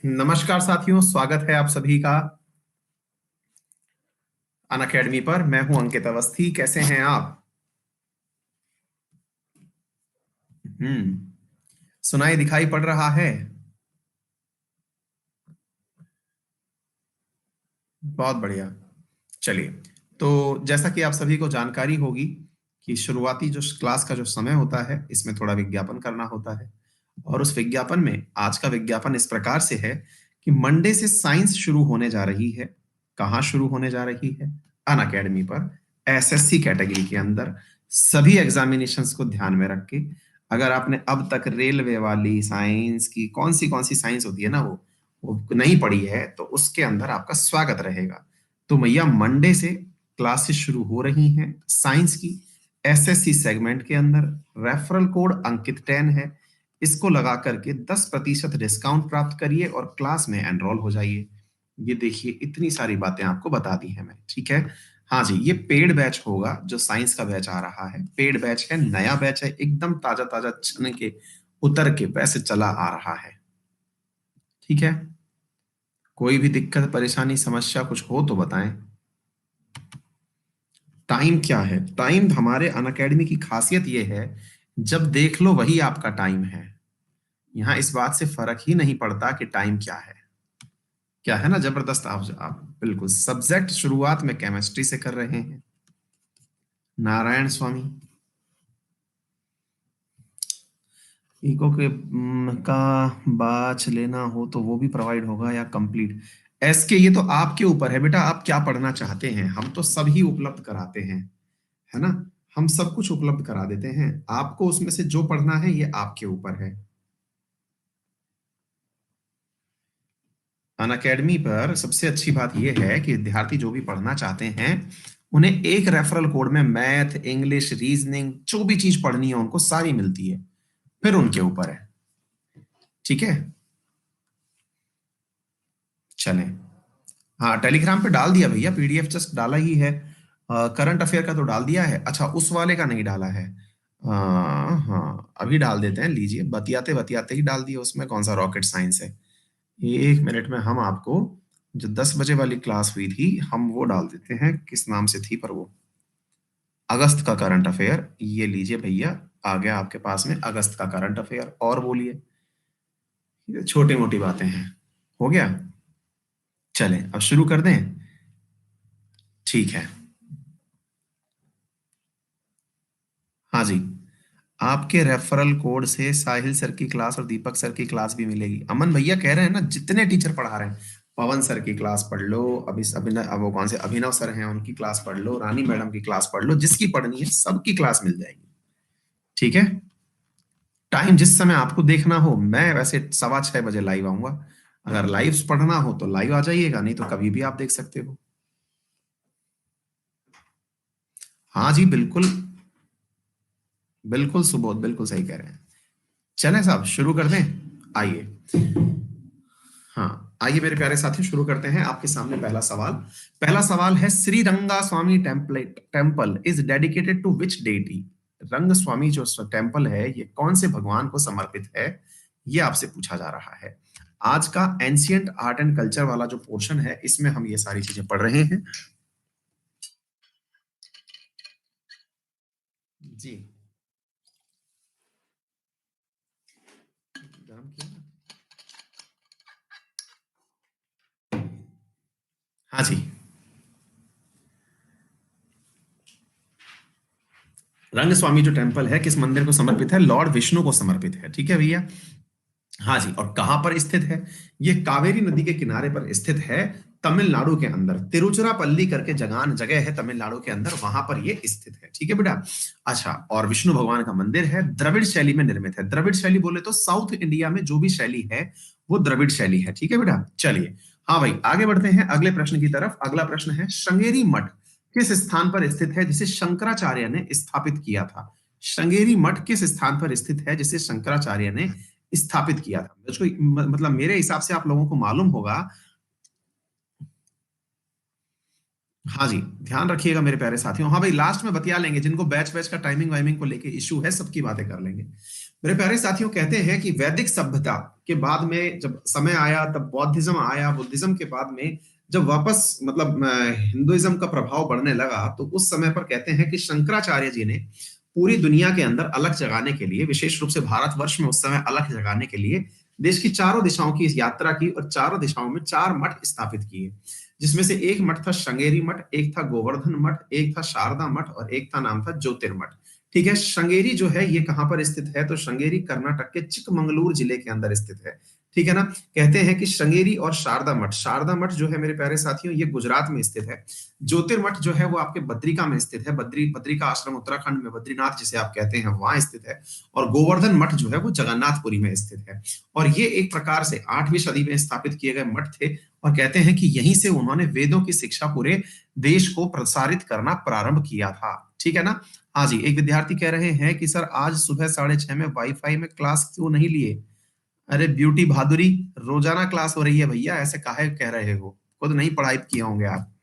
नमस्कार साथियों, स्वागत है आप सभी का अनअकैडमी पर। मैं हूं अंकित अवस्थी। कैसे हैं आप? सुनाई दिखाई पड़ रहा है? बहुत बढ़िया। चलिए, तो जैसा कि आप सभी को जानकारी होगी कि शुरुआती जो क्लास का जो समय होता है, इसमें थोड़ा विज्ञापन करना होता है। और उस विज्ञापन में आज का विज्ञापन इस प्रकार से है कि मंडे से साइंस शुरू होने जा रही है। कहाँ शुरू होने जा रही है? अनअकैडमी पर, एसएससी कैटेगरी के अंदर। सभी एग्जामिनेशंस को ध्यान में रख के, अगर आपने अब तक रेलवे वाली साइंस की कौन सी साइंस होती है ना, वो नहीं पढ़ी है, तो उसके अंदर आपका स्वागत रहेगा। तो भैया, मंडे से क्लासेस शुरू हो रही हैं साइंस की, एसएससी सेगमेंट के अंदर। रेफरल कोड अंकित 10 है। इसको लगा करके 10% डिस्काउंट प्राप्त करिए और क्लास में एनरोल हो जाइए। ये देखिए, इतनी सारी बातें आपको बता दी है मैं, ठीक है। हाँ जी, ये पेड बैच होगा। जो साइंस का बैच आ रहा है, पेड बैच है, नया बैच है, एकदम ताजा ताजा छन के उतर के वैसे चला आ रहा है, ठीक है। कोई भी दिक्कत, परेशानी, समस्या कुछ हो तो बताएं। टाइम क्या है? टाइम हमारे अनअकैडमी की खासियत ये है, जब देख लो वही आपका टाइम है। यहाँ इस बात से फर्क ही नहीं पड़ता कि टाइम क्या है। क्या है ना, जबरदस्त। आप बिल्कुल सब्जेक्ट शुरुआत में केमिस्ट्री से कर रहे हैं। नारायण स्वामी इको के का बाच लेना हो तो वो भी प्रोवाइड होगा या कंप्लीट? एसके, ये तो आपके ऊपर है बेटा, आप क्या पढ़ना चाहते हैं। हम तो सभी उपलब्ध कराते हैं, है ना। हम सब कुछ उपलब्ध करा देते हैं। आपको उसमें से जो पढ़ना है, ये आपके ऊपर है। अनअकैडमी पर सबसे अच्छी बात यह है कि विद्यार्थी जो भी पढ़ना चाहते हैं, उन्हें एक रेफरल कोड में मैथ, इंग्लिश, रीजनिंग, जो भी चीज पढ़नी है उनको सारी मिलती है। फिर उनके ऊपर है, ठीक है। चलें। हाँ, टेलीग्राम पे डाल दिया भैया, पीडीएफ जस्ट डाला ही है। करंट अफेयर का तो डाल दिया है। अच्छा, उस वाले का नहीं डाला है। हाँ, अभी डाल देते हैं, लीजिए। बतियाते बतियाते ही डाल दिया, उसमें कौन सा रॉकेट साइंस है। ये 1 मिनट में हम आपको, जो 10 बजे वाली क्लास हुई थी, हम वो डाल देते हैं। किस नाम से थी पर वो? अगस्त का करंट अफेयर। ये लीजिए भैया, आ गया आपके पास में अगस्त का करंट अफेयर। और बोलिए, ये छोटी मोटी बातें हैं। हो गया। चलें, अब शुरू कर दें। ठीक है। हाँ जी, आपके रेफरल कोड से साहिल सर की क्लास और दीपक सर की क्लास भी मिलेगी। अमन भैया कह रहे हैं ना, जितने टीचर पढ़ा रहे हैं, पवन सर की क्लास पढ़ लो, अभी अभिनव, अब वो कौन से अभिनव सर हैं, उनकी क्लास पढ़ लो, रानी मैडम की क्लास पढ़ लो, जिसकी पढ़नी है सबकी क्लास मिल जाएगी, ठीक है। टाइम जिस समय आपको देखना हो, मैं वैसे 6:15 बजे लाइव आऊंगा। अगर लाइव पढ़ना हो तो लाइव आ जाइएगा, नहीं तो कभी भी आप देख सकते हो। हाँ जी, बिल्कुल। बिल्कुल सुबोध, बिल्कुल सही कह रहे हैं। चलें साहब, शुरू कर दें। आइए। हाँ, आइए मेरे प्यारे साथियों, शुरू करते हैं। आपके सामने पहला सवाल है, Shri Ranga Swami temple is dedicated to which deity? Rang Swami जो टेम्पल है, ये कौन से भगवान को समर्पित है? ये आपसे पूछा जा रहा है। आज का एंशियंट आर्ट एंड कल्चर वाला जो पोर्शन है, इसमें हम ये सारी चीजें पढ़ रहे हैं जी। गरम किया ना? हाँ जी। रंग स्वामी जो टेम्पल है, किस मंदिर को समर्पित है? लॉर्ड विष्णु को समर्पित है, ठीक है भैया। हाँ जी, और कहां पर स्थित है? ये कावेरी नदी के किनारे पर स्थित है, तमिलनाडु के अंदर। तिरुचिरापल्ली करके जगह है तमिलनाडु के अंदर, वहां पर ये स्थित है, ठीक है बेटा। अच्छा, और विष्णु भगवान का मंदिर है, द्रविड़ शैली में निर्मित है। द्रविड़ शैली बोले तो साउथ इंडिया में जो भी शैली है, वो द्रविड़ शैली है, ठीक है बेटा। चलिए, हाँ भाई, आगे बढ़ते हैं अगले प्रश्न की तरफ। अगला प्रश्न है, श्रृंगेरी मठ किस स्थान पर स्थित है जिसे शंकराचार्य ने स्थापित किया था? श्रृंगेरी मठ किस स्थान पर स्थित है जिसे शंकराचार्य ने स्थापित किया था? मुझको मतलब मेरे हिसाब से आप लोगों को मालूम होगा। हाँ जी, ध्यान रखिएगा मेरे प्यारे साथियों। हाँ भाई, लास्ट में बतिया लेंगे, जिनको बैच बैच का टाइमिंग वाइमिंग को लेके इश्यू है, सबकी बातें कर लेंगे। मेरे प्यारे साथियों, कहते हैं कि वैदिक सभ्यता के बाद में जब समय आया, तब बौद्धिज्म आया। बुद्धिज्म के बाद में जब वापस मतलब हिंदुइज्म का प्रभाव बढ़ने लगा, तो उस समय पर कहते हैं कि शंकराचार्य जी ने पूरी दुनिया के अंदर अलग जगाने के लिए, विशेष रूप से भारतवर्ष में उस समय अलग जगाने के लिए देश की चारों दिशाओं की यात्रा की और चारों दिशाओं में 4 मठ स्थापित किए, जिसमें से एक मठ था श्रृंगेरी मठ, एक था गोवर्धन मठ, एक था शारदा मठ और एक था नाम था ज्योतिर्मठ। ठीक है, श्रृंगेरी जो है ये कहां पर स्थित है? तो श्रृंगेरी कर्नाटक के चिकमंगलूर जिले के अंदर स्थित है। ठीक है ना। कहते हैं कि श्रृंगेरी और शारदा मठ जो है मेरे प्यारे साथियों, ये गुजरात में स्थित है। ज्योतिर्मठ जो है वो आपके बद्रिका में स्थित है। बद्रिका आश्रम उत्तराखंड में, बद्रीनाथ जिसे आप कहते हैं, वहां स्थित है। और गोवर्धन मठ जो है वो जगन्नाथपुरी में स्थित है। और ये एक प्रकार से 8वीं सदी में स्थापित किए गए मठ थे। और कहते हैं कि यहीं से उन्होंने वेदों की शिक्षा पूरे देश को प्रसारित करना प्रारंभ किया था। ठीक है ना। हाँ जी, एक विद्यार्थी कह रहे हैं कि सर आज सुबह 6:30 में वाईफाई में क्लास क्यों नहीं लिए? अरे ब्यूटी बहादुरी, रोजाना क्लास हो रही है भैया, ऐसे काहे कह रहे हो? खुद नहीं पढ़ाई किए होंगे आप।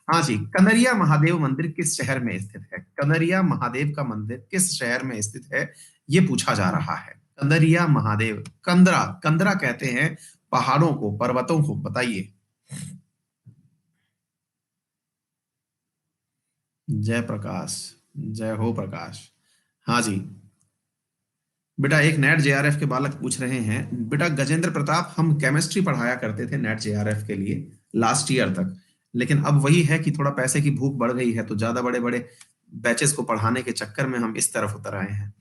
हाँ जी, कनरिया महादेव मंदिर किस शहर में स्थित है? कनरिया महादेव का मंदिर किस शहर में स्थित है, ये पूछा जा रहा है। कनरिया महादेव, कंदरा, कंदरा कहते हैं पहाड़ों को, पर्वतों को, बताइए। जय प्रकाश, जय हो प्रकाश। हाँ जी, बेटा एक नेट जेआरएफ के बालक पूछ रहे हैं, बेटा गजेंद्र प्रताप, हम केमिस्ट्री पढ़ाया करते थे नेट जेआरएफ के लिए लास्ट ईयर तक, लेकिन अब वही है कि थोड़ा पैसे की भूख बढ़ गई है, तो ज्यादा बड़े बड़े बैचेस को पढ़ाने के चक्कर में हम इस तरफ उतर आए हैं।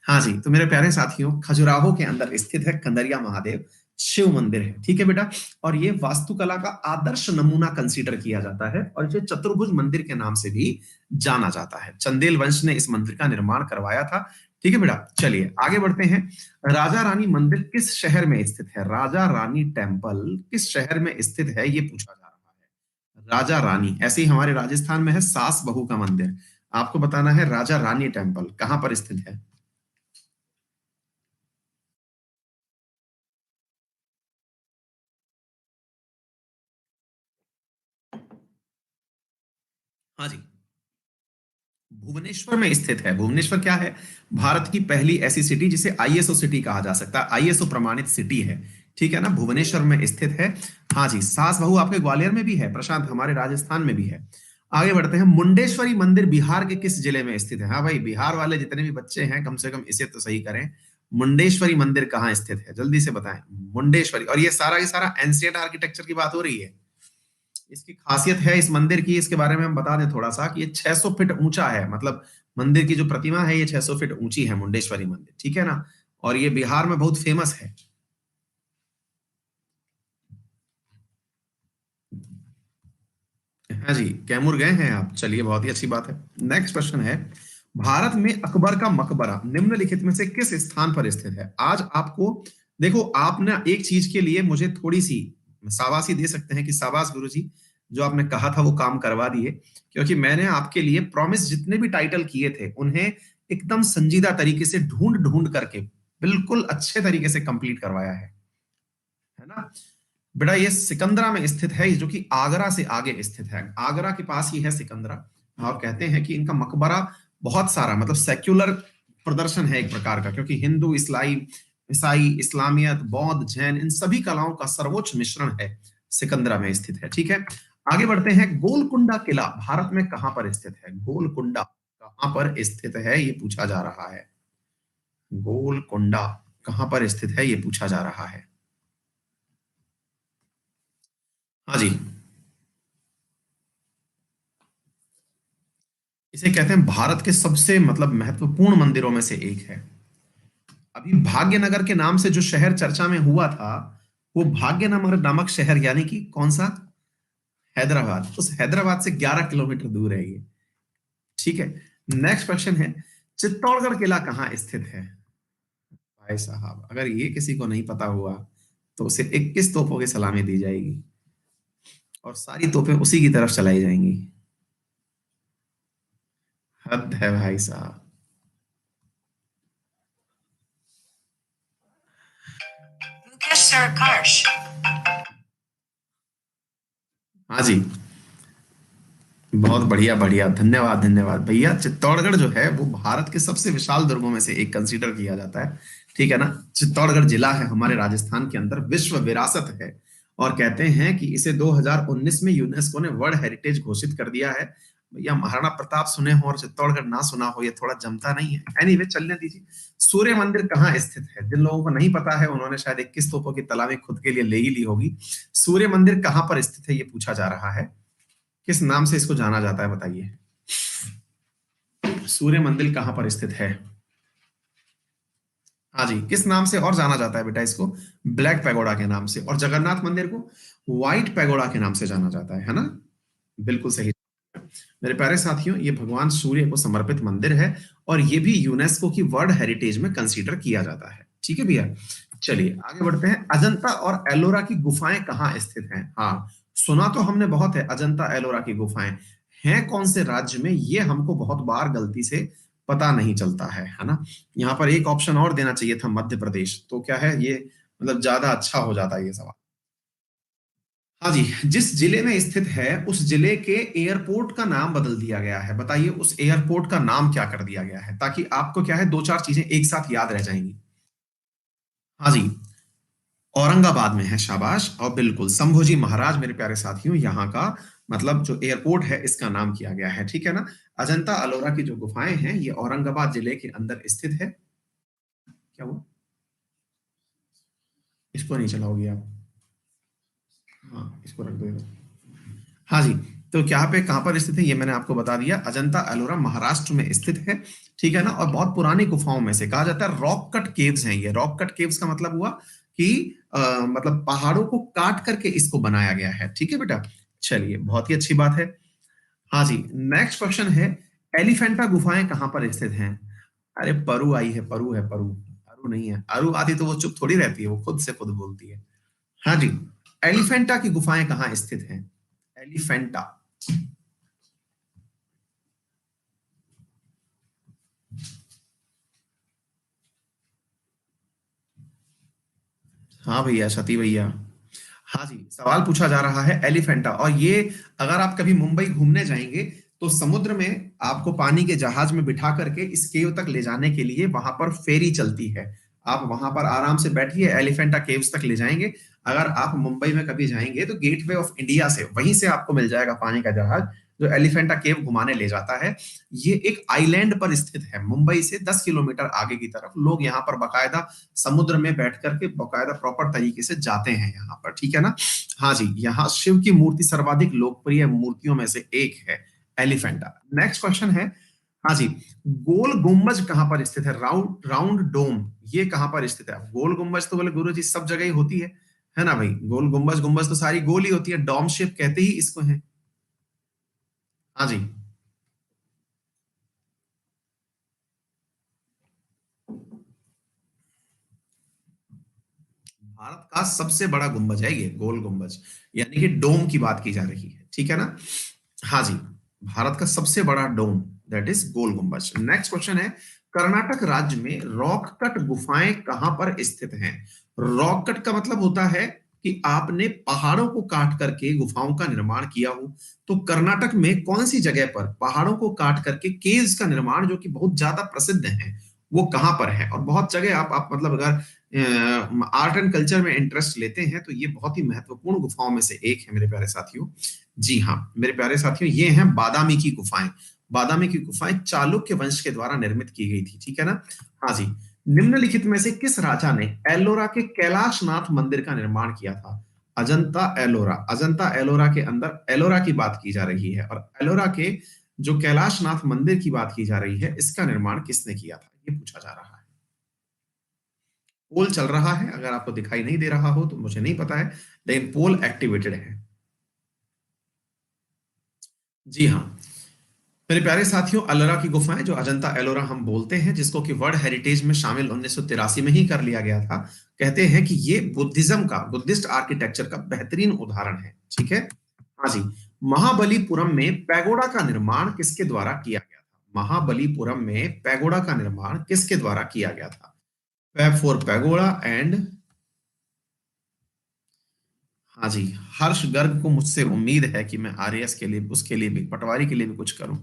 हाँ जी, तो मेरे प्यारे साथियों, खजुराहो के अंदर स्थित है कंदरिया महादेव शिव मंदिर है। ठीक है बेटा। और ये वास्तुकला का आदर्श नमूना कंसीडर किया जाता है, और इसे चतुर्भुज मंदिर के नाम से भी जाना जाता है। चंदेल वंश ने इस मंदिर का निर्माण करवाया था। ठीक है बेटा, चलिए आगे बढ़ते हैं। राजा रानी मंदिर किस शहर में स्थित है? राजा रानी टेम्पल किस शहर में स्थित है, ये पूछा जा रहा है। राजा रानी, ऐसे ही हमारे राजस्थान में है सास बहू का मंदिर। आपको बताना है राजा रानी टेम्पल कहां पर स्थित है। हाँ जी, भुवनेश्वर में स्थित है। भुवनेश्वर क्या है? भारत की पहली ऐसी सिटी जिसे आईएसओ सिटी कहा जा सकता है, आईएसओ प्रमाणित सिटी है। ठीक है ना, भुवनेश्वर में स्थित है। हाँ जी, सास बहू आपके ग्वालियर में भी है, प्रशांत हमारे राजस्थान में भी है। आगे बढ़ते हैं। मुंडेश्वरी मंदिर बिहार के किस जिले में स्थित है? हाँ भाई, बिहार वाले जितने भी बच्चे हैं, कम से कम इसे तो सही करें। मुंडेश्वरी मंदिर कहाँ स्थित है, जल्दी से बताएं। मुंडेश्वरी, और ये सारा की सारा एंशिएंट आर्किटेक्चर की बात हो रही है। इसकी खासियत है इस मंदिर की, इसके बारे में हम बता दें थोड़ा सा, कि ये 600 फीट ऊंचा है। मतलब मंदिर की जो प्रतिमा है ये 600 फीट ऊंची है, मुंडेश्वरी मंदिर। ठीक है ना। और ये बिहार में बहुत फेमस है। हाँ जी, कैमूर गए हैं आप? चलिए, बहुत ही अच्छी बात है। नेक्स्ट क्वेश्चन है, भारत में अकबर का मकबरा निम्नलिखित में से किस स्थान पर स्थित है? आज आपको, देखो आपने एक चीज के लिए मुझे थोड़ी सी शाबाशी दे सकते हैं कि शाबाश गुरुजी, जो आपने कहा था वो काम करवा दिए। क्योंकि मैंने आपके लिए प्रॉमिस जितने भी टाइटल किए थे उन्हें एकदम संजीदा तरीके से ढूंढ ढूंढ करके बिल्कुल अच्छे तरीके से कंप्लीट करवाया है ना। बेटा ये सिकंदरा में स्थित है, जो कि आगरा से आगे स्थित है। आगरा के पास ही है सिकंदरा। और कहते हैं कि इनका मकबरा बहुत सारा, मतलब सेक्युलर प्रदर्शन है एक प्रकार का, क्योंकि हिंदू, ईसाई, ईसाई, इस्लामियत, बौद्ध, जैन, इन सभी कलाओं का सर्वोच्च मिश्रण है, सिकंदरा में स्थित है। ठीक है, आगे बढ़ते हैं। गोलकुंडा किला भारत में कहां पर स्थित है? गोलकुंडा कहां पर स्थित है, ये पूछा जा रहा है। गोलकुंडा कहां पर स्थित है, ये पूछा जा रहा है। हाँ जी, इसे कहते हैं भारत के सबसे मतलब महत्वपूर्ण मंदिरों में से एक है। अभी भाग्यनगर के नाम से जो शहर चर्चा में हुआ था, वो भाग्यनगर नामक शहर, यानी कि कौन सा? हैदराबाद। उस हैदराबाद से 11 किलोमीटर दूर है ये। ठीक है, नेक्स्ट क्वेश्चन है, चित्तौड़गढ़ किला कहाँ स्थित है? भाई साहब, अगर ये किसी को नहीं पता हुआ तो उसे 21 तोपों की सलामी दी जाएगी, और सारी तोपें उसी की तरफ चलाई जाएंगी। हद है भाई साहब। मुकेश हाँ जी, बहुत बढ़िया बढ़िया, धन्यवाद धन्यवाद भैया। चित्तौड़गढ़ जो है वो भारत के सबसे विशाल दुर्गों में से एक कंसीडर किया जाता है, ठीक है ना। चित्तौड़गढ़ जिला है हमारे राजस्थान के अंदर, विश्व विरासत है। और कहते हैं कि इसे 2019 में यूनेस्को ने वर्ल्ड हेरिटेज घोषित कर दिया है। भैया महाराणा प्रताप सुने हो और चित्तौड़गढ़ ना सुना हो, ये थोड़ा जमता नहीं है। एनीवे चलने दीजिए। सूर्य मंदिर कहाँ स्थित है? जिन लोगों को नहीं पता है उन्होंने शायद 21 तोपों की तलामी खुद के लिए ले ही ली होगी। सूर्य मंदिर कहाँ पर स्थित है ये पूछा जा रहा है। किस नाम से इसको जाना जाता है बताइए? सूर्य मंदिर कहां पर स्थित है? हाँ जी, किस नाम से और जाना जाता है बेटा इसको? ब्लैक पैगोडा के नाम से। और जगन्नाथ मंदिर को व्हाइट पैगोडा के नाम से जाना जाता है ना? बिल्कुल सही। मेरे प्यारे साथियों, ये भगवान सूर्य को समर्पित मंदिर है और ये भी यूनेस्को की वर्ल्ड हेरिटेज में कंसीडर किया जाता है। ठीक है भैया, चलिए आगे बढ़ते हैं। अजंता और एलोरा की गुफाएं कहाँ स्थित हैं? हाँ, सुना तो हमने बहुत है अजंता एलोरा की गुफाएं। हैं कौन से राज्य में, ये हमको बहुत बार गलती से पता नहीं चलता है ना। यहाँ पर एक ऑप्शन और देना चाहिए था, मध्य प्रदेश। तो क्या है ये, मतलब ज्यादा अच्छा हो जाता है ये सवाल। हाँ जी, जिस जिले में स्थित है उस जिले के एयरपोर्ट का नाम बदल दिया गया है। बताइए उस एयरपोर्ट का नाम क्या कर दिया गया है, ताकि आपको क्या है दो चार चीजें एक साथ याद रह जाएंगी। हाँ जी, औरंगाबाद में है, शाबाश। और बिल्कुल संभोजी महाराज मेरे प्यारे साथियों यहाँ का मतलब जो एयरपोर्ट है इसका नाम किया गया है, ठीक है ना। अजंता अलोरा की जो गुफाएं हैं ये औरंगाबाद जिले के अंदर स्थित है। क्या वो, इसको नहीं चलाओगे आप? हाँ इसको रख दो इधर। हाँ जी, तो क्या पे कहां पर स्थित है ये मैंने आपको बता दिया। अजंता एलोरा महाराष्ट्र में स्थित है, ठीक है ना। और बहुत पुरानी गुफाओं में से कहा जाता है रॉक कट केव्स हैं ये। रॉक कट केव्स का मतलब हुआ कि मतलब पहाड़ों को काट करके इसको बनाया गया है, ठीक है बेटा। चलिए बहुत ही अच्छी बात है। हाँ जी, नेक्स्ट क्वेश्चन है, एलिफेंटा गुफाएं कहां पर स्थित हैं? अरे परु आई है, परु है परु, अरु नहीं है। अरु आती तो वो चुप थोड़ी रहती है, वो खुद से खुद बोलती है। हाँ जी, एलिफेंटा की गुफाएं कहाँ स्थित हैं? एलिफेंटा। हाँ भैया, सती भैया। हाँ जी, सवाल पूछा जा रहा है एलिफेंटा। और ये अगर आप कभी मुंबई घूमने जाएंगे तो समुद्र में आपको पानी के जहाज में बिठा करके इस केव तक ले जाने के लिए वहां पर फेरी चलती है। आप वहां पर आराम से बैठिए, एलिफेंटा केव्स तक ले जाएंगे। अगर आप मुंबई में कभी जाएंगे तो गेटवे ऑफ इंडिया से वहीं से आपको मिल जाएगा पानी का जहाज जो एलिफेंटा केव घुमाने ले जाता है। ये एक आइलैंड पर स्थित है, मुंबई से 10 किलोमीटर आगे की तरफ। लोग यहाँ पर बकायदा समुद्र में बैठ करके बकायदा प्रॉपर तरीके से जाते हैं यहाँ पर, ठीक है ना। हाँ जी, यहाँ शिव की मूर्ति सर्वाधिक लोकप्रिय मूर्तियों में से एक है, एलिफेंटा। नेक्स्ट क्वेश्चन है, हाँ जी, गोल गुम्बज कहां पर स्थित है? राउंड राउंड डोम ये कहां पर स्थित है? गोल गुम्बज तो बोले गुरु जी सब जगह ही होती है ना भाई। गोल गुम्बज, गुम्बज तो सारी गोल ही होती है, डोम शेप कहते ही इसको है। हाँ जी, भारत का सबसे बड़ा गुंबज है ये गोल गुंबज, यानी कि डोम की बात की जा रही है, ठीक है ना। हाँ जी, भारत का सबसे बड़ा डोम दैट इज गोल गुंबज। नेक्स्ट क्वेश्चन है, कर्नाटक राज्य में रॉक कट गुफाएं कहां पर स्थित हैं? रॉक कट का मतलब होता है कि आपने पहाड़ों को काट करके गुफाओं का निर्माण किया हो। तो कर्नाटक में कौन सी जगह पर पहाड़ों को काट करके केव्स का निर्माण जो कि बहुत ज्यादा प्रसिद्ध है वो कहां पर है? और बहुत जगह आप मतलब अगर आर्ट एंड कल्चर में इंटरेस्ट लेते हैं तो ये बहुत ही महत्वपूर्ण गुफाओं में से एक है मेरे प्यारे साथियों। जी हाँ मेरे प्यारे साथियों, ये हैं बादामी की गुफाएं। बादामी की गुफाएं चालुक्य वंश के द्वारा निर्मित की गई थी, ठीक है ना। हाँ जी, निम्नलिखित में से किस राजा ने एलोरा के कैलाशनाथ मंदिर का निर्माण किया था? अजंता एलोरा, अजंता एलोरा के अंदर एलोरा की बात की जा रही है और एलोरा के जो कैलाशनाथ मंदिर की बात की जा रही है इसका निर्माण किसने किया था ये पूछा जा रहा है। पोल चल रहा है, अगर आपको दिखाई नहीं दे रहा हो तो मुझे नहीं पता है, लेकिन पोल एक्टिवेटेड है। जी हाँ मेरे प्यारे साथियों, अलोरा की गुफाएं जो अजंता एलोरा हम बोलते हैं, जिसको कि वर्ल्ड हेरिटेज में शामिल 1983 में ही कर लिया गया था। कहते हैं कि ये बुद्धिज्म का, बुद्धिस्ट आर्किटेक्चर का बेहतरीन उदाहरण है, ठीक है। हाँ जी, महाबलीपुरम में पैगोडा का निर्माण किसके द्वारा किया गया था? महाबलीपुरम में पैगोडा का निर्माण किसके द्वारा किया गया था? पैब फॉर पैगोडा एंड, हाँ जी, हर्ष गर्ग को मुझसे उम्मीद है कि मैं आरएएस के लिए, उसके लिए भी, पटवारी के लिए भी कुछ करूं।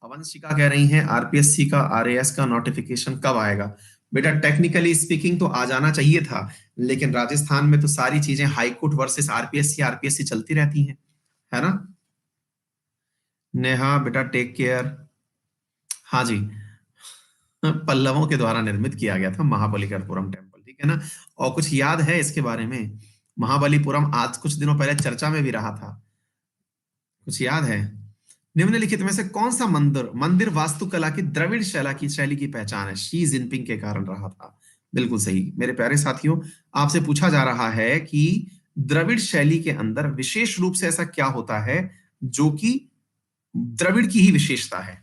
अवंशिका कह रही हैं आरपीएससी का, आरएएस का नोटिफिकेशन कब आएगा? बेटा टेक्निकली स्पीकिंग तो आ जाना चाहिए था, लेकिन राजस्थान में तो सारी चीजें हाईकोर्ट वर्सेस आरपीएससी आरपीएससी चलती रहती हैं, है ना? नेहा बेटा टेक केयर। हाँ जी, पल्लवों के द्वारा निर्मित किया गया था महाबलीपुरम टेम्पल, ठीक है ना? और कुछ याद है इसके बारे में? महाबलीपुरम आज कुछ दिनों पहले चर्चा में भी रहा था, कुछ याद है? निम्नलिखित में से कौन सा मंदिर मंदिर वास्तुकला की द्रविड़ शैली की पहचान है? शी जिनपिंग के कारण रहा था। बिल्कुल सही मेरे प्यारे साथियों, आपसे पूछा जा रहा है कि द्रविड़ शैली के अंदर विशेष रूप से ऐसा क्या होता है जो कि द्रविड़ की ही विशेषता है?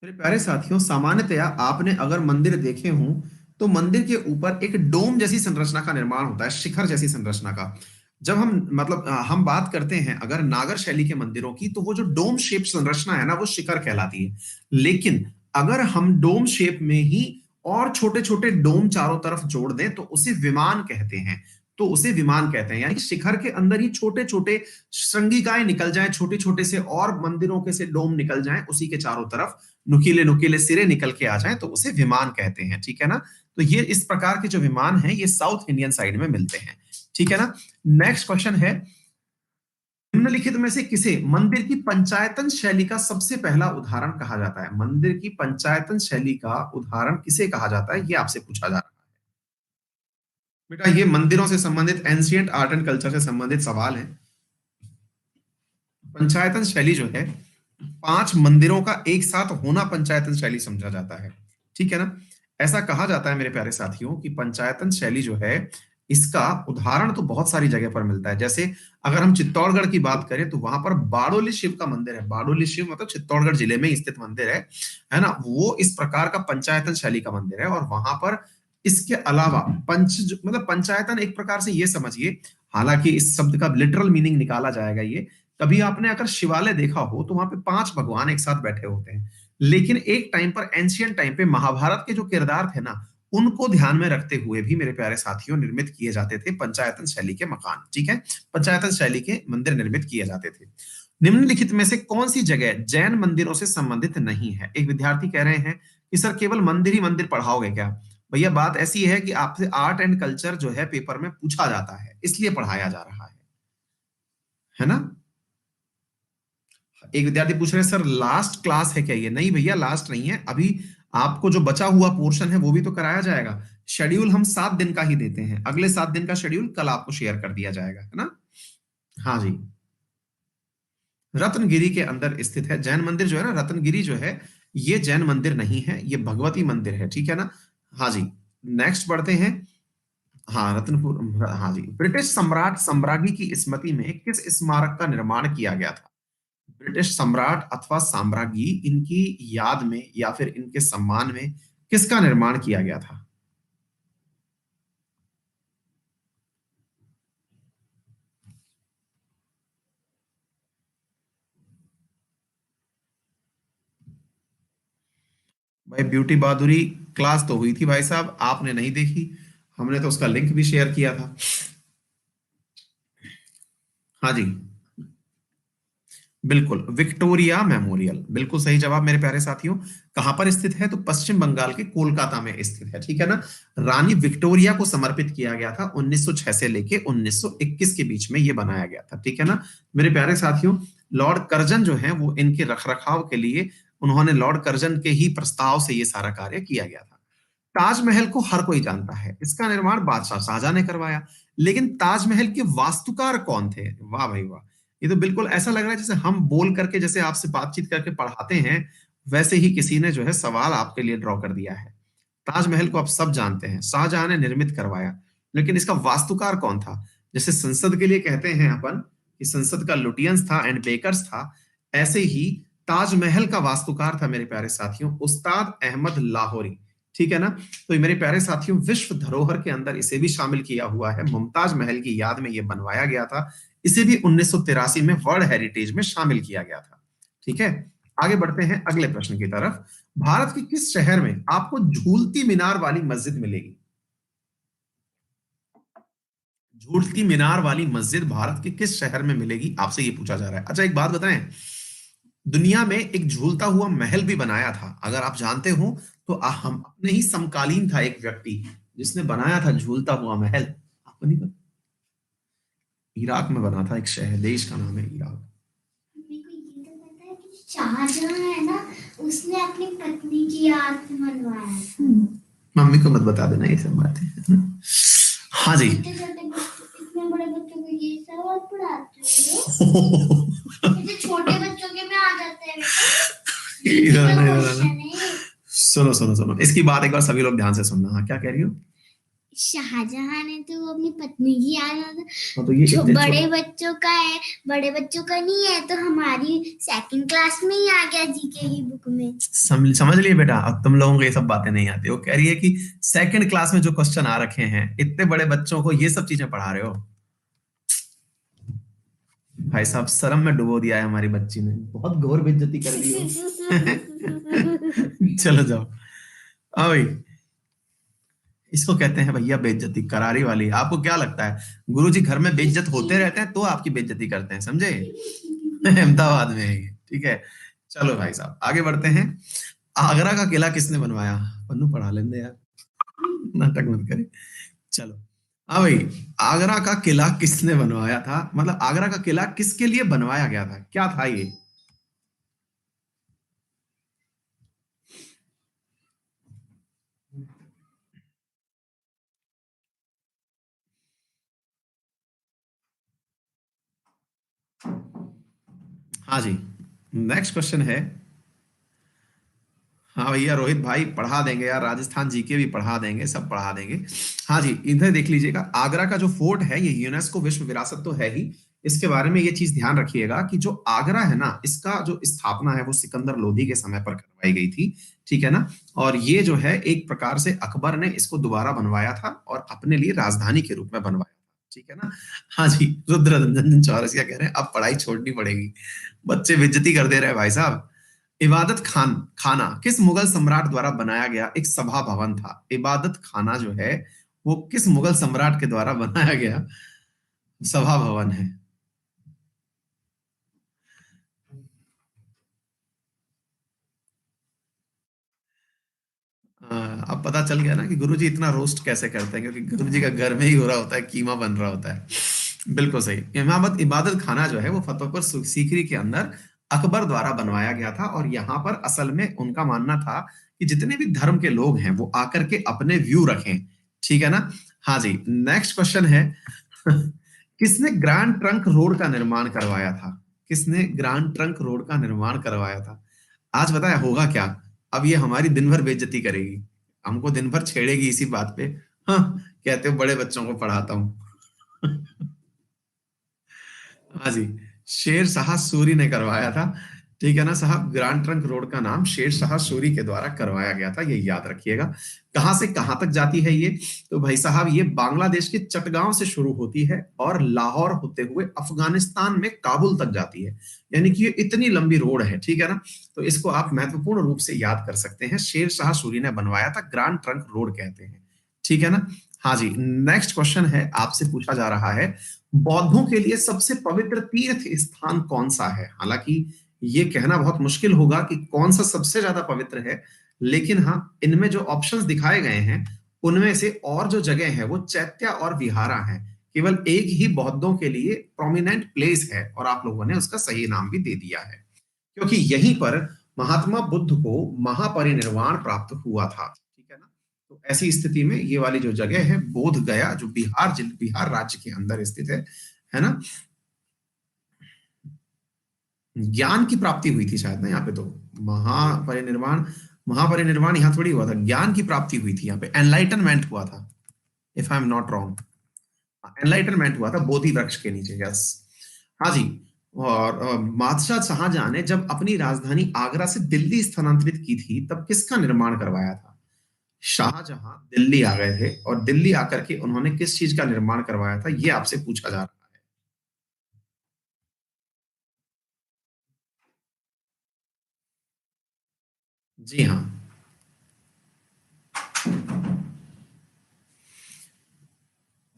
मेरे प्यारे साथियों, सामान्यतया आपने अगर मंदिर देखे हों तो मंदिर के ऊपर एक डोम जैसी संरचना का निर्माण होता है, शिखर जैसी संरचना का। जब हम मतलब हम बात करते हैं अगर नागर शैली के मंदिरों की, तो वो जो डोम शेप संरचना है ना, वो शिखर कहलाती है। लेकिन अगर हम डोम शेप में ही और छोटे छोटे डोम चारों तरफ जोड़ दें तो उसे विमान कहते हैं। तो उसे विमान कहते हैं, यानी कि शिखर के अंदर ही छोटे छोटे श्रृंगिकाएं निकल जाएं, छोटे छोटे से और मंदिरों के से डोम निकल जाएं, उसी के चारों तरफ नुकीले नुकीले सिरे निकल के आ जाएं, तो उसे विमान कहते हैं, ठीक है ना? तो ये इस प्रकार के जो विमान हैं ये साउथ इंडियन साइड में मिलते हैं, ठीक है ना? नेक्स्ट क्वेश्चन है, निम्नलिखित में से किसे मंदिर की पंचायतन शैली का सबसे पहला उदाहरण कहा जाता है? मंदिर की पंचायतन शैली का उदाहरण किसे कहा जाता है, ये आपसे पूछा जा रहा है। बेटा ये मंदिरों से संबंधित, एंशियंट आर्ट एंड कल्चर से संबंधित सवाल है। पंचायतन शैली जो है, 5 मंदिरों का एक साथ होना पंचायतन शैली समझा जाता है, ठीक है ना? ऐसा कहा जाता है मेरे प्यारे साथियों कि पंचायतन शैली जो है, इसका उदाहरण तो बहुत सारी जगह पर मिलता है। जैसे अगर हम चित्तौड़गढ़ की बात करें तो वहां पर बाड़ोली शिव का मंदिर है। बाड़ोली शिव मतलब चित्तौड़गढ़ जिले में स्थित मंदिर है ना? वो इस प्रकार का पंचायतन शैली का मंदिर है, और वहां पर इसके अलावा मतलब पंचायतन एक प्रकार से ये समझिए, हालांकि इस शब्द का लिटरल मीनिंग निकाला जाएगा ये, कभी आपने अगर शिवालय देखा हो तो वहां पे 5 भगवान एक साथ बैठे होते हैं। लेकिन एक टाइम पर, एंशियंट टाइम पे, महाभारत के जो किरदार थे ना, उनको ध्यान में रखते हुए भी मेरे प्यारे साथियों निर्मित किए जाते थे पंचायतन शैली के मकान, ठीक है? पंचायतन शैली के मंदिर निर्मित किए जाते थे। निम्नलिखित में से कौन सी जगह जैन मंदिरों से संबंधित नहीं है? एक विद्यार्थी कह रहे हैं कि सर केवल मंदिर ही मंदिर पढ़ाओगे क्या? भैया बात ऐसी है कि आपसे आर्ट एंड कल्चर जो है पेपर में पूछा जाता है, इसलिए पढ़ाया जा रहा है ना? एक विद्यार्थी पूछ रहे हैं सर लास्ट क्लास है क्या ये? नहीं भैया लास्ट नहीं है, अभी आपको जो बचा हुआ पोर्शन है वो भी तो कराया जाएगा। शेड्यूल हम 7 दिन का ही देते हैं, अगले 7 दिन का शेड्यूल कल आपको शेयर कर दिया जाएगा, है ना? हाँ जी, रत्नगिरी के अंदर स्थित है जैन मंदिर जो है ना, रत्नगिरी जो है ये जैन मंदिर नहीं है, ये भगवती मंदिर है, ठीक है ना? हाँ जी, नेक्स्ट बढ़ते हैं। हाँ रत्नपुर, हाँ जी, ब्रिटिश सम्राट सम्राज्ञी की स्मृति में किस स्मारक का निर्माण किया गया था? ब्रिटिश सम्राट अथवा साम्राज्ञी, इनकी याद में या फिर इनके सम्मान में किसका निर्माण किया गया था? भाई ब्यूटी बहादुरी क्लास तो हुई थी भाई साहब, आपने नहीं देखी, हमने तो उसका लिंक भी शेयर किया था। हाँ जी, बिल्कुल विक्टोरिया मेमोरियल, बिल्कुल सही जवाब मेरे प्यारे साथियों। कहां पर स्थित है? तो पश्चिम बंगाल के कोलकाता में स्थित है, ठीक है ना? रानी विक्टोरिया को समर्पित किया गया था, 1906 से लेके 1921 के बीच में ये बनाया गया था, ठीक है ना? मेरे प्यारे साथियों, लॉर्ड कर्जन जो है वो इनके रखरखाव के लिए, उन्होंने लॉर्ड कर्जन के ही प्रस्ताव से ये सारा कार्य किया गया था। ताजमहल को हर कोई जानता है, इसका निर्माण बादशाह शाहजहां ने करवाया। लेकिन ताजमहल के वास्तुकार कौन थे? वाह भाई वाह, ये तो बिल्कुल ऐसा लग रहा है जैसे हम बोल करके, जैसे आपसे बातचीत करके पढ़ाते हैं, वैसे ही किसी ने जो है सवाल आपके लिए ड्रॉ कर दिया है। ताजमहल को आप सब जानते हैं, शाहजहां ने निर्मित करवाया, लेकिन इसका वास्तुकार कौन था? जैसे संसद के लिए कहते हैं अपन कि संसद का लुटियंस था एंड बेकर्स था, ऐसे ही ताजमहल का वास्तुकार था मेरे प्यारे साथियों उस्ताद अहमद लाहौरी, ठीक है ना? तो ये मेरे प्यारे साथियों विश्व धरोहर के अंदर इसे भी शामिल किया हुआ है, मुमताज महल की याद में ये बनवाया गया था। इसे भी 1983 में वर्ल्ड हेरिटेज में शामिल किया गया था, ठीक है? आगे बढ़ते हैं अगले प्रश्न की तरफ। भारत के किस शहर में आपको झूलती मीनार वाली मस्जिद मिलेगी? झूलती मीनार वाली मस्जिद भारत के किस शहर में मिलेगी, आपसे ये पूछा जा रहा है। अच्छा, एक बात बताएं, दुनिया में एक झूलता हुआ महल भी बनाया था, अगर आप जानते हो तो हम अपने ही समकालीन था एक व्यक्ति जिसने बनाया था झूलता हुआ महल। आपको नहीं पता? इराक में बना था, एक शहर, देश का नाम है इराक। मेरे को ये तो पता है कि शाहजहां है ना, उसने अपनी पत्नी की याद में बनवाया था। मम्मी को मत बता देना ये सब बातें। हाँ जी। इतने बड़े बच्चों को ये सब पढ़ाते हो? इतने छोटे बच्चों के में आ जाते हैं। इधर आना। सुनो सुनो सुनो, इसकी बात एक बार सभी लोग ध्यान से सुनना। हाँ, क्या कह रही हो? शाहजहां ने तो वो अपनी पत्नी की याद में, तो ये बड़े बच्चों का है, बड़े बच्चों का नहीं है, तो हमारी सेकंड क्लास में ही आ गया जीके की बुक में। समझ लिए बेटा, अब तुम लोगों को ये सब बातें नहीं आती। वो कह रही है कि सेकंड क्लास में जो क्वेश्चन आ रखे हैं, इतने बड़े बच्चों को ये सब चीजें पढ़ा रहे हो। भाई साहब, शर्म में डुबो दिया है हमारी बच्ची ने, बहुत घोर बेइज्जती कर दी हो। चलो जाओ। हाँ भाई, इसको कहते हैं भैया बेइज्जती, करारी वाली। आपको क्या लगता है गुरुजी घर में बेइज्जत होते रहते हैं तो आपकी बेइज्जती करते हैं, समझे? अहमदाबाद में है ये, ठीक है। चलो भाई साहब, आगे बढ़ते हैं। आगरा का किला किसने बनवाया? पन्नू पढ़ा लेंगे यार, नाटक मत करे। चलो, हाँ भाई, आगरा का किला किसने बनवाया था, मतलब आगरा का किला किसके लिए बनवाया गया था, क्या था ये? हाँ जी, नेक्स्ट क्वेश्चन है। हाँ भैया रोहित भाई, पढ़ा देंगे यार, राजस्थान जीके भी पढ़ा देंगे, सब पढ़ा देंगे। हाँ जी, इधर देख लीजिएगा, आगरा का जो फोर्ट है ये यूनेस्को विश्व विरासत तो है ही। इसके बारे में ये चीज ध्यान रखिएगा कि जो आगरा है ना, इसका जो स्थापना है वो सिकंदर लोधी के समय पर करवाई गई थी, ठीक है ना। और ये जो है एक प्रकार से अकबर ने इसको दोबारा बनवाया था और अपने लिए राजधानी के रूप में बनवाया था, ठीक है ना। हाँ जी, रुद्र रंजन चौरसिया कह रहे हैं अब पढ़ाई छोड़नी पड़ेगी, बच्चे बेइज्जती कर दे रहे हैं भाई साहब। इबादत खाना किस मुगल सम्राट द्वारा बनाया गया एक सभा भवन था? इबादत खाना जो है वो किस मुगल सम्राट के द्वारा बनाया गया सभा भवन है? अब पता चल गया ना कि गुरुजी इतना रोस्ट कैसे करते हैं, क्योंकि गुरुजी का घर में ही हो रहा होता है, कीमा बन रहा होता है। बिल्कुल सही। इबादत खाना जो है वो फतेहपुर सीकरी के अंदर अकबर द्वारा बनवाया गया था, और यहाँ पर असल में उनका मानना था कि जितने भी धर्म के लोग हैं वो आकर के अपने व्यू रखें, ठीक है ना। हाँ जी, नेक्स्ट क्वेश्चन है। किसने ग्रैंड ट्रंक रोड का निर्माण करवाया था? किसने ग्रैंड ट्रंक रोड का निर्माण करवाया था? आज बताया होगा क्या? अब ये हमारी दिन भर बेइज्जती करेगी, हमको दिन भर छेड़ेगी इसी बात पे। हाँ, कहते हो बड़े बच्चों को पढ़ाता हूँ। हाँ जी, शेर शाह सूरी ने करवाया था, ठीक है ना साहब। ग्रैंड ट्रंक रोड का नाम शेर शाह सूरी के द्वारा करवाया गया था, ये याद रखिएगा। कहां से कहां तक जाती है ये? तो भाई साहब ये बांग्लादेश के चटगांव से शुरू होती है और लाहौर होते हुए अफगानिस्तान में काबुल तक जाती है, यानी कि ये इतनी लंबी रोड है, ठीक है ना। तो इसको आप महत्वपूर्ण रूप से याद कर सकते हैं, शेर शाह सूरी ने बनवाया था, ग्रैंड ट्रंक रोड कहते हैं, ठीक है ना। हाँ जी, नेक्स्ट क्वेश्चन है, आपसे पूछा जा रहा है, बौद्धों के लिए सबसे पवित्र तीर्थ स्थान कौन सा है? हालांकि ये कहना बहुत मुश्किल होगा कि कौन सा सबसे ज्यादा पवित्र है, लेकिन हाँ, इनमें जो ऑप्शंस दिखाए गए हैं उनमें से और जो जगह है वो चैत्या और विहारा है। केवल एक ही बौद्धों के लिए प्रोमिनेंट प्लेस है और आप लोगों ने उसका सही नाम भी दे दिया है, क्योंकि यहीं पर महात्मा बुद्ध को महापरिनिर्वाण प्राप्त हुआ था, ठीक है ना। तो ऐसी स्थिति में ये वाली जो जगह है बोध गया, जो बिहार राज्य के अंदर स्थित है ना। ज्ञान की प्राप्ति हुई थी शायद ना यहाँ पे, तो महापरिनिर्वाण, महापरिनिर्वाण यहाँ थोड़ी हुआ था, ज्ञान की प्राप्ति हुई थी यहाँ पे, एनलाइटनमेंट हुआ था, if I am not wrong. Enlightenment हुआ था बोधि वृक्ष के नीचे, यस। हाँ जी। और बादशाह शाहजहां ने जब अपनी राजधानी आगरा से दिल्ली स्थानांतरित की थी तब किसका निर्माण करवाया था? शाहजहां दिल्ली आ गए थे और दिल्ली आकर के उन्होंने किस चीज का निर्माण करवाया था, ये आपसे पूछा जा रहा है। जी हाँ।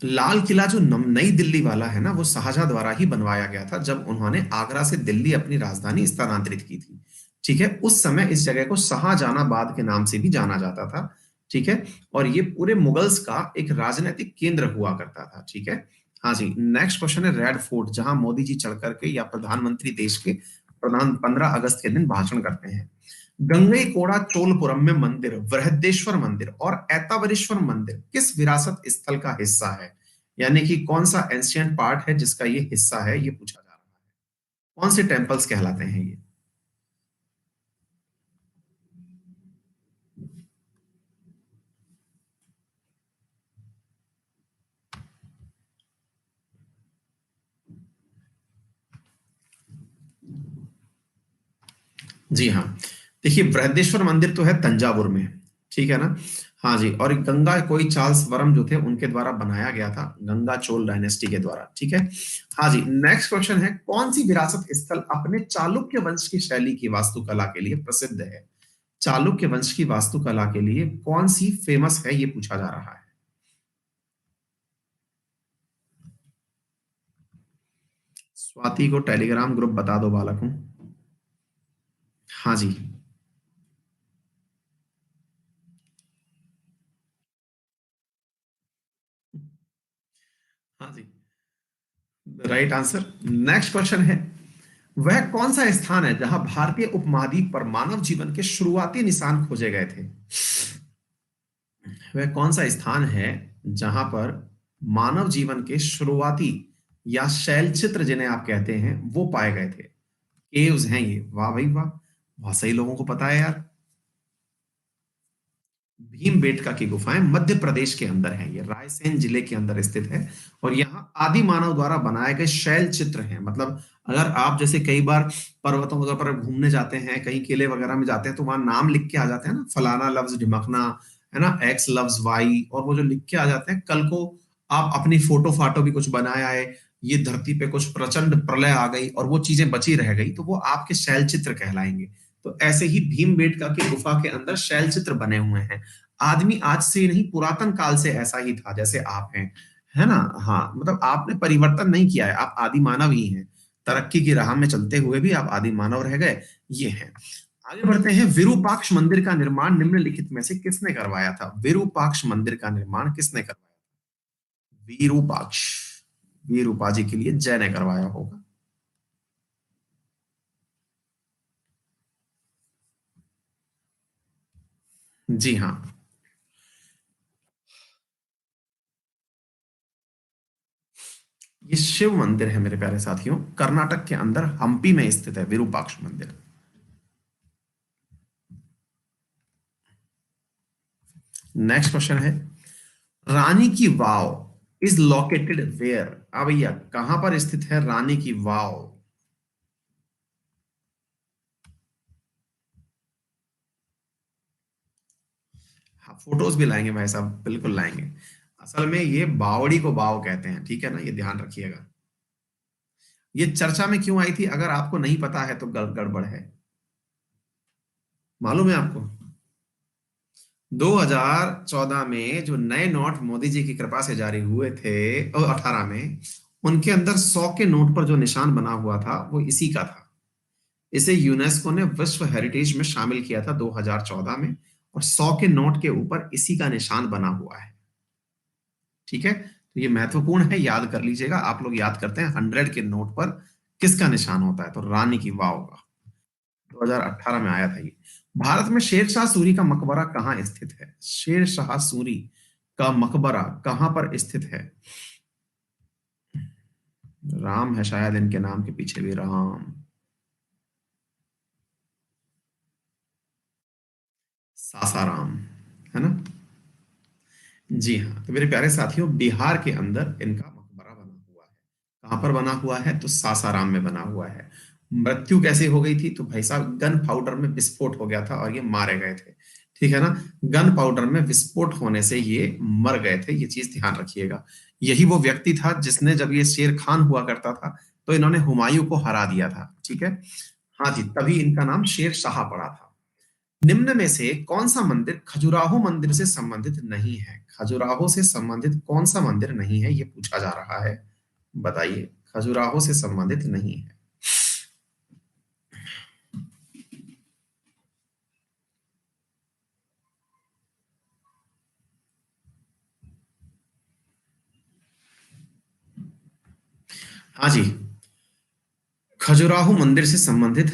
लाल किला जो नई दिल्ली वाला है ना, वो शाहजहां द्वारा ही बनवाया गया था जब उन्होंने आगरा से दिल्ली अपनी राजधानी स्थानांतरित की थी। ठीक है, उस समय इस जगह को शाहजहानाबाद के नाम से भी जाना जाता था। ठीक है, और ये पूरे मुगल्स का एक राजनीतिक केंद्र हुआ करता था। ठीक है, हाँ जी। नेक्स्ट क्वेश्चन है रेड फोर्ट, जहां मोदी जी चढ़ करके या प्रधानमंत्री देश के प्रधान 15 अगस्त के दिन भाषण करते हैं। गंगईकोड़ा चोलपुरम में मंदिर, बृहदेश्वर मंदिर और ऐतावरेश्वर मंदिर किस विरासत स्थल का हिस्सा है? यानी कि कौन सा एंशियंट पार्ट है जिसका ये हिस्सा है, ये पूछा जा रहा है। कौन से टेम्पल्स कहलाते हैं ये? जी हाँ। देखिए, बृहदेश्वर मंदिर तो है तंजावुर में। ठीक है ना? हाँ जी। और गंगा कोई चार्ल्स वरम जो थे उनके द्वारा बनाया गया था, गंगा चोल डायनेस्टी के द्वारा। ठीक है। हाँ जी। नेक्स्ट क्वेश्चन है, कौन सी विरासत स्थल अपने चालुक्य वंश की शैली की वास्तुकला के लिए प्रसिद्ध है? चालुक्य वंश की वास्तुकला के लिए कौन सी फेमस है, ये पूछा जा रहा है। स्वाति को टेलीग्राम ग्रुप बता दो बालकों। हाँ जी। हाँ जी, राइट आंसर। नेक्स्ट क्वेश्चन है, वह कौन सा स्थान है जहां भारतीय उपमहाद्वीप पर मानव जीवन के शुरुआती निशान खोजे गए थे? वह कौन सा स्थान है जहां पर मानव जीवन के शुरुआती या शैल चित्र जिन्हें आप कहते हैं वो पाए गए थे? केव्स हैं ये। वाह भाई वाह, बहुत सही लोगों को पता है यार। भीमबेटका की गुफाएं मध्य प्रदेश के अंदर हैं, ये रायसेन जिले के अंदर स्थित है। और यहाँ आदि मानव द्वारा बनाए गए शैल चित्र हैं। मतलब अगर आप जैसे कई बार पर्वतों वगैरह पर घूमने जाते हैं, कहीं किले वगैरह में जाते हैं, तो वहां नाम लिख के आ जाते हैं ना, फलाना लफ्ज ढिमकना, है ना, एक्स लव्स वाई, और वो जो लिख के आ जाते हैं, कल को आप अपनी फोटो फाटो भी कुछ बनाया है, ये धरती पे कुछ प्रचंड प्रलय आ गई और वो चीजें बची रह गई, तो वो आपके शैल चित्र कहलाएंगे। तो ऐसे ही भीमबेटका की गुफा के अंदर शैल चित्र बने हुए हैं। आदमी आज से नहीं, पुरातन काल से ऐसा ही था जैसे आप हैं, है ना? हाँ, मतलब आपने परिवर्तन नहीं किया है, आप आदि मानव ही हैं। तरक्की की राह में चलते हुए भी आप आदि मानव रह गए, ये हैं। आगे बढ़ते हैं, विरूपाक्ष मंदिर का निर्माण निम्नलिखित में से किसने करवाया था? विरूपाक्ष मंदिर का निर्माण किसने करवाया? विरूपाक्ष, वीरूपा जी के लिए जय ने करवाया होगा। जी हाँ। ये शिव मंदिर है मेरे प्यारे साथियों, कर्नाटक के अंदर हम्पी में स्थित है विरूपाक्ष मंदिर। नेक्स्ट क्वेश्चन है, रानी की वाव इज लोकेटेड वेयर? भैया, कहां पर स्थित है रानी की वाव? हाँ, फोटोज भी लाएंगे भाई साहब, बिल्कुल लाएंगे। असल में ये बावड़ी को वाव कहते हैं, ठीक है ना, ये ध्यान रखिएगा। ये चर्चा में क्यों आई थी, अगर आपको नहीं पता है तो गड़बड़ है। मालूम है आपको? 2014 में जो नए नोट मोदी जी की कृपा से जारी हुए थे, और 18 में, उनके अंदर 100 के नोट पर जो निशान बना हुआ था वो इसी का था। इसे यूनेस्को ने विश्व हेरिटेज में शामिल किया था 2014 में, और 100 के नोट के ऊपर इसी का निशान बना हुआ है। ठीक है, तो ये महत्वपूर्ण है, याद कर लीजिएगा। आप लोग याद करते हैं 100 के नोट पर किसका निशान होता है, तो रानी की वाव का। 2018 में आया था ये। भारत में शेर शाह सूरी का मकबरा कहाँ स्थित है? शेर शाह सूरी का मकबरा कहाँ पर स्थित है? राम है शायद इनके नाम के पीछे भी, राम। सासाराम, है ना? जी हाँ, तो मेरे प्यारे साथियों, बिहार के अंदर इनका मकबरा बना हुआ है। कहाँ पर बना हुआ है? तो सासाराम में बना हुआ है। मृत्यु कैसे हो गई थी? तो भाई साहब, गन पाउडर में विस्फोट हो गया था और ये मारे गए थे। ठीक है ना? गन पाउडर में विस्फोट होने से ये मर गए थे, ये चीज ध्यान रखिएगा। यही वो व्यक्ति था जिसने, जब ये शेर खान हुआ करता था, तो इन्होंने हुमायूं को हरा दिया था। ठीक है, हाँ जी, तभी इनका नाम शेर शाह पड़ा था। निम्न में से कौन सा मंदिर खजुराहो मंदिर से संबंधित नहीं है? खजुराहो से संबंधित कौन सा मंदिर नहीं है, ये पूछा जा रहा है। बताइए, खजुराहो से संबंधित नहीं है। हाँ जी, खजुराहो मंदिर से संबंधित।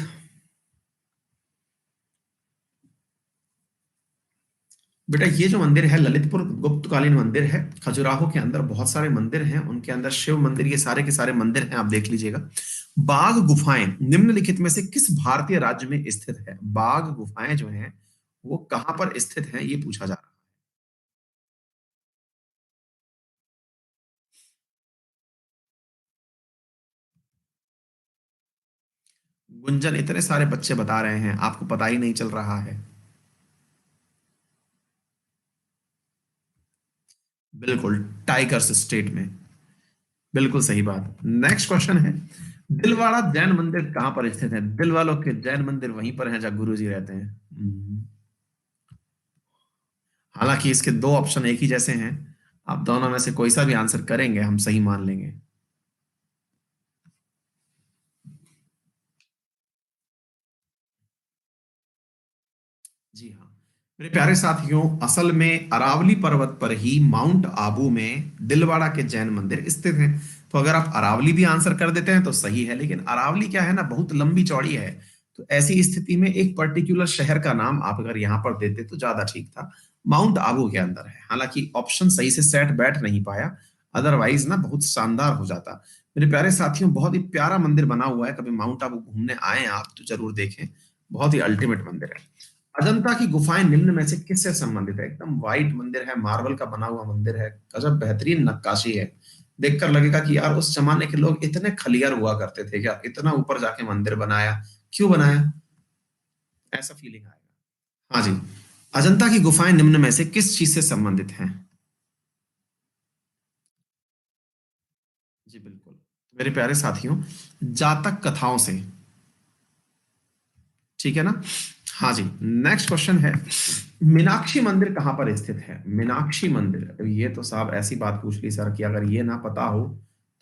बेटा ये जो मंदिर है ललितपुर गुप्तकालीन मंदिर है। खजुराहो के अंदर बहुत सारे मंदिर हैं, उनके अंदर शिव मंदिर, ये सारे के सारे मंदिर हैं, आप देख लीजिएगा। बाघ गुफाएं निम्नलिखित में से किस भारतीय राज्य में स्थित है? बाघ गुफाएं जो हैं वो कहां पर स्थित हैं, ये पूछा जा रहा है। गुंजन, इतने सारे बच्चे बता रहे हैं, आपको पता ही नहीं चल रहा है। बिल्कुल, टाइगर्स स्टेट में। बिल्कुल सही बात। नेक्स्ट क्वेश्चन है, दिलवाड़ा जैन मंदिर कहां पर स्थित है? दिल वालों के जैन मंदिर वहीं पर है जहां गुरु जी रहते हैं। हालांकि इसके दो ऑप्शन एक ही जैसे हैं, आप दोनों में से कोई सा भी आंसर करेंगे हम सही मान लेंगे। जी हाँ मेरे प्यारे साथियों, असल में अरावली पर्वत पर ही माउंट आबू में दिलवाड़ा के जैन मंदिर स्थित हैं। तो अगर आप अरावली भी आंसर कर देते हैं तो सही है, लेकिन अरावली क्या है ना, बहुत लंबी चौड़ी है। तो ऐसी स्थिति में एक पर्टिकुलर शहर का नाम आप अगर यहाँ पर देते तो ज्यादा ठीक था। माउंट आबू के अंदर है, हालांकि ऑप्शन सही से सेट बैठ नहीं पाया, अदरवाइज ना बहुत शानदार हो जाता। मेरे प्यारे साथियों, बहुत ही प्यारा मंदिर बना हुआ है, कभी माउंट आबू घूमने आए आप तो जरूर देखें, बहुत ही अल्टीमेट मंदिर है। अजंता की गुफाएं निम्न में से किससे संबंधित है? एकदम वाइट मंदिर है, मार्बल का बना हुआ मंदिर है, गजब बेहतरीन नक्काशी है। देखकर लगेगा कि यार उस जमाने के लोग इतने खलियर हुआ करते थे क्या, इतना ऊपर जाके मंदिर बनाया, क्यों बनाया, ऐसा फीलिंग आएगा। हाँ जी, अजंता की गुफाएं निम्न में से किस चीज से संबंधित हैं? जी बिल्कुल, मेरे प्यारे साथियों, जातक कथाओं से। ठीक है ना। हाँ जी, नेक्स्ट क्वेश्चन है, मीनाक्षी मंदिर कहां पर स्थित है? मीनाक्षी मंदिर, अब ये तो साहब ऐसी बात पूछ ली सर कि अगर ये ना पता हो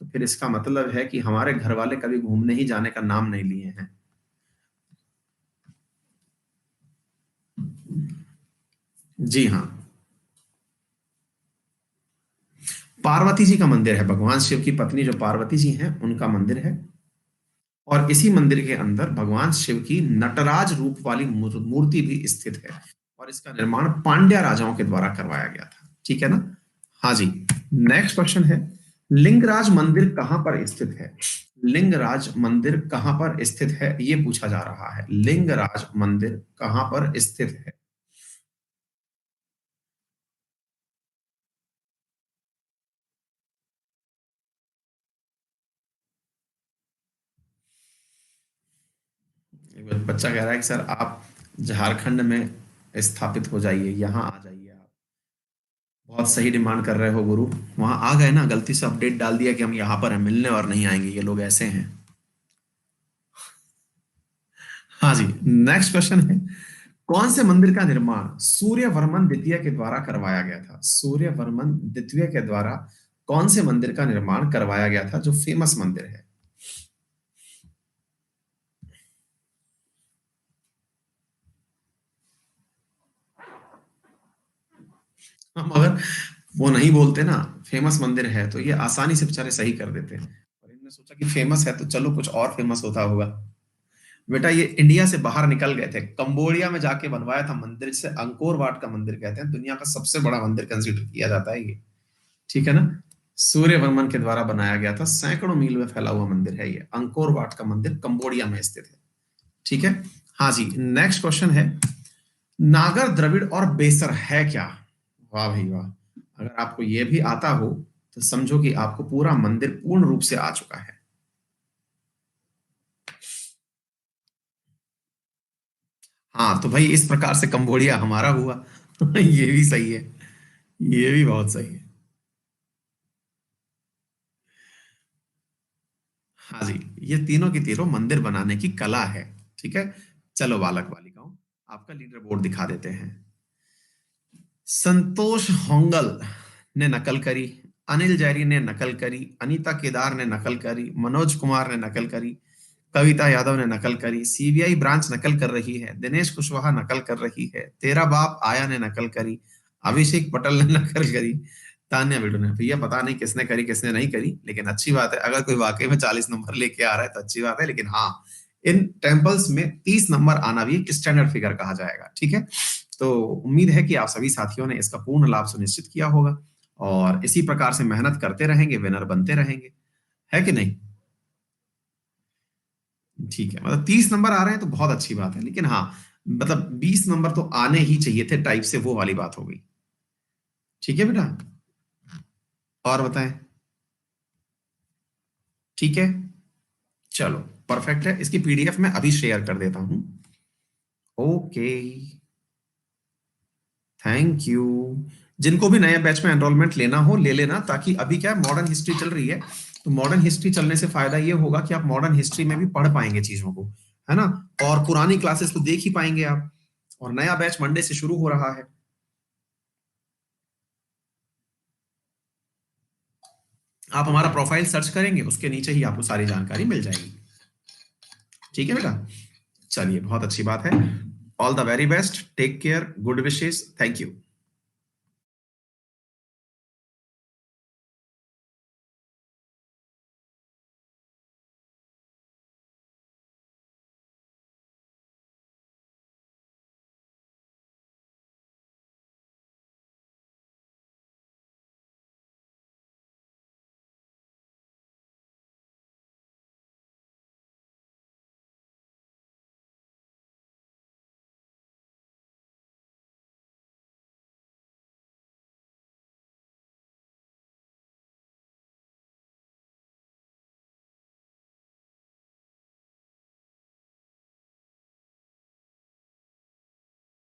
तो फिर इसका मतलब है कि हमारे घर वाले कभी घूमने ही जाने का नाम नहीं लिए हैं। जी हाँ, पार्वती जी का मंदिर है, भगवान शिव की पत्नी जो पार्वती जी हैं उनका मंदिर है। और इसी मंदिर के अंदर भगवान शिव की नटराज रूप वाली मूर्ति भी स्थित है। और इसका निर्माण पांड्या राजाओं के द्वारा करवाया गया था। ठीक है ना। हाँ जी, नेक्स्ट क्वेश्चन है, लिंगराज मंदिर कहां पर स्थित है? लिंगराज मंदिर कहां पर स्थित है, ये पूछा जा रहा है। लिंगराज मंदिर कहां पर स्थित है? एक बच्चा कह रहा है कि सर आप झारखंड में स्थापित हो जाइए, यहाँ आ जाइए आप। बहुत सही डिमांड कर रहे हो गुरु। वहां आ गए ना, गलती से अपडेट डाल दिया कि हम यहाँ पर हैं, मिलने और नहीं आएंगे, ये लोग ऐसे हैं। हाँ जी, नेक्स्ट क्वेश्चन है, कौन से मंदिर का निर्माण सूर्यवर्मन द्वितीय के द्वारा करवाया गया था? सूर्यवर्मन द्वितीय के द्वारा कौन से मंदिर का निर्माण करवाया गया था, जो फेमस मंदिर है? हम अगर वो नहीं बोलते ना फेमस मंदिर है, तो ये आसानी से बेचारे सही कर देते हैं। और इन्होंने सोचा कि फेमस है तो चलो कुछ और फेमस होता होगा। बेटा ये इंडिया से बाहर निकल गए थे, कंबोडिया में जाके बनवाया था मंदिर, जिसे अंकोर वाट का मंदिर कहते हैं, दुनिया का सबसे बड़ा मंदिर कंसिडर किया जाता है ये। ठीक है ना। सूर्यवर्मन के द्वारा बनाया गया था, सैकड़ों मील में फैला हुआ मंदिर है ये, अंकोर वाट का मंदिर कंबोडिया में स्थित है। ठीक है। हाँ जी, नेक्स्ट क्वेश्चन है, नागर द्रविड़ और बेसर है क्या? वाह भाई वाह, अगर आपको यह भी आता हो तो समझो कि आपको पूरा मंदिर पूर्ण रूप से आ चुका है। हाँ तो भाई इस प्रकार से कंबोडिया हमारा हुआ। ये भी सही है, ये भी बहुत सही है। हाँ जी, ये तीनों की तीनों मंदिर बनाने की कला है। ठीक है। चलो बालक बालिकाओं, आपका लीडर बोर्ड दिखा देते हैं। संतोष होंगल ने नकल करी, अनिल जैरी ने नकल करी, अनीता केदार ने नकल करी, मनोज कुमार ने नकल करी, कविता यादव ने नकल करी, सीबीआई ब्रांच नकल कर रही है, दिनेश कुशवाहा नकल कर रही है, तेरा बाप आया ने नकल करी, अभिषेक पटेल ने नकल करी, तान्या बिडू ने। भैया पता नहीं किसने करी किसने नहीं करी, लेकिन अच्छी बात है अगर कोई वाकई में 40 नंबर लेके आ रहा है तो अच्छी बात है। लेकिन हाँ, इन टेम्पल्स में 30 नंबर आना भी एक स्टैंडर्ड फिगर कहा जाएगा। ठीक है, तो उम्मीद है कि आप सभी साथियों ने इसका पूर्ण लाभ सुनिश्चित किया होगा और इसी प्रकार से मेहनत करते रहेंगे, विनर बनते रहेंगे, है कि नहीं? ठीक है, मतलब 30 नंबर आ रहे हैं तो बहुत अच्छी बात है, लेकिन हाँ मतलब 20 नंबर तो आने ही चाहिए थे टाइप से, वो वाली बात हो गई। ठीक है बेटा, और बताएं? ठीक है, चलो परफेक्ट है। इसकी पीडीएफ मैं अभी शेयर कर देता हूं। Okay, thank you. जिनको भी नए बैच में एनरोलमेंट लेना हो ले लेना, ताकि अभी क्या मॉडर्न हिस्ट्री चल रही है, तो मॉडर्न हिस्ट्री चलने से फायदा ये होगा कि आप मॉडर्न हिस्ट्री में भी पढ़ पाएंगे चीजों को, है ना? और पुरानी क्लासेस तो देख ही पाएंगे आप, और नया बैच मंडे से शुरू हो रहा है। आप हमारा प्रोफाइल सर्च करेंगे, उसके नीचे ही आपको सारी जानकारी मिल जाएगी। ठीक है बेटा, चलिए बहुत अच्छी बात है। All the very best, take care, good wishes, thank you.